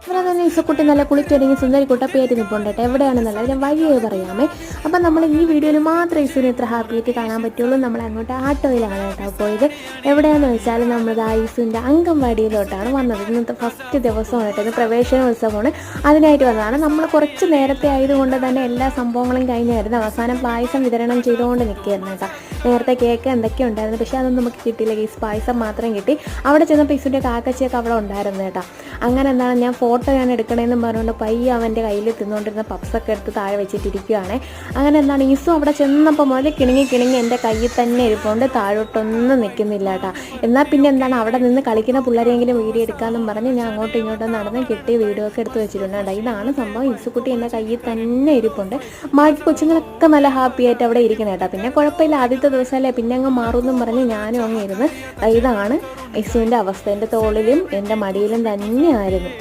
ഇവിടെ തന്നെ ഇസക്കുട്ടി നല്ല കുളിച്ചൊരുങ്ങി സുന്ദരി കുട്ടപ്പിയായിട്ട് നിൽപ്പുണ്ട് കേട്ടോ. എവിടെയാണെന്നുള്ളത് ഞാൻ വഴിയേ പറയാമേ. അപ്പം നമ്മൾ ഈ വീഡിയോയിൽ മാത്രമേ ഇസുവിനെ ഇത്ര ഹാപ്പിയായിട്ട് കാണാൻ പറ്റുള്ളൂ. നമ്മൾ അങ്ങോട്ട് ആട്ടോയിലാണ് കേട്ടോ പോയത്. എവിടെയാണെന്ന് വെച്ചാൽ നമ്മൾ ആ ഇസുവിൻ്റെ അംഗൻവാടിയിലോട്ടാണ് വന്നത്. ഇന്നത്തെ ഫസ്റ്റ് ദിവസമാണ് കേട്ടോ. ഇത് പ്രവേശനോത്സവമാണ്, അതിനായിട്ട് വന്നതാണ്. നമ്മൾ കുറച്ച് നേരത്തെ ആയതുകൊണ്ട് തന്നെ എല്ലാ സംഭവങ്ങളും കഴിഞ്ഞായിരുന്നു. അവസാനം പായസം വിതരണം ചെയ്തുകൊണ്ട് നിൽക്കുകയായിരുന്നു കേട്ടോ. നേരത്തെ കേക്ക് എന്തൊക്കെ ഉണ്ടായിരുന്നു, പക്ഷേ അതൊന്നും നമുക്ക് കിട്ടിയില്ല. ഗീസ് പായസം മാത്രം കിട്ടി. അവിടെ ചെന്നപ്പോൾ ഇസുവിൻ്റെ കാക്കച്ചിയൊക്കെ അവിടെ ഉണ്ടായിരുന്നു കേട്ടോ. അങ്ങനെ എന്താണ് ഞാൻ ഫോട്ടോയാണ് എടുക്കണേന്ന് പറഞ്ഞുകൊണ്ട് പയ്യെ അവൻ്റെ കയ്യിൽ തിന്നുകൊണ്ടിരുന്ന പപ്സൊക്കെ എടുത്ത് താഴെ വെച്ചിട്ടിരിക്കുകയാണ്. അങ്ങനെ എന്താണ് ഈസു അവിടെ ചെന്നപ്പോൾ മുതൽ കിണുങ്ങി എൻ്റെ കയ്യിൽ തന്നെ ഇരിപ്പുണ്ട്, താഴോട്ടൊന്നും നിൽക്കുന്നില്ല കേട്ടോ. എന്നാൽ പിന്നെ എന്താണ് അവിടെ നിന്ന് കളിക്കുന്ന പിള്ളേരെങ്കിലും വീഡിയോ എടുക്കാമെന്നും പറഞ്ഞ് ഞാൻ അങ്ങോട്ടും ഇങ്ങോട്ടും നടന്ന് കിട്ടി വീഡിയോ ഒക്കെ എടുത്ത് വെച്ചിട്ടുണ്ട് കേട്ടോ. ഇതാണ് സംഭവം. ഈസുക്കുട്ടി എൻ്റെ കയ്യിൽ തന്നെ ഇരിപ്പുണ്ട്. ബാക്കി കൊച്ചുങ്ങളൊക്കെ നല്ല ഹാപ്പി ആയിട്ട് അവിടെ ഇരിക്കണം കേട്ടോ. പിന്നെ കുഴപ്പമില്ല, ആദ്യത്തെ ദിവസമല്ലേ, പിന്നെ അങ്ങ് മാറുമെന്നും പറഞ്ഞ് ഞാനും അങ്ങ് ഇരുന്ന്. ഇതാണ് ഇസുവിൻ്റെ അവസ്ഥ. എൻ്റെ തോളിലും എൻ്റെ മടിയിലും തന്നെയായിരുന്നു.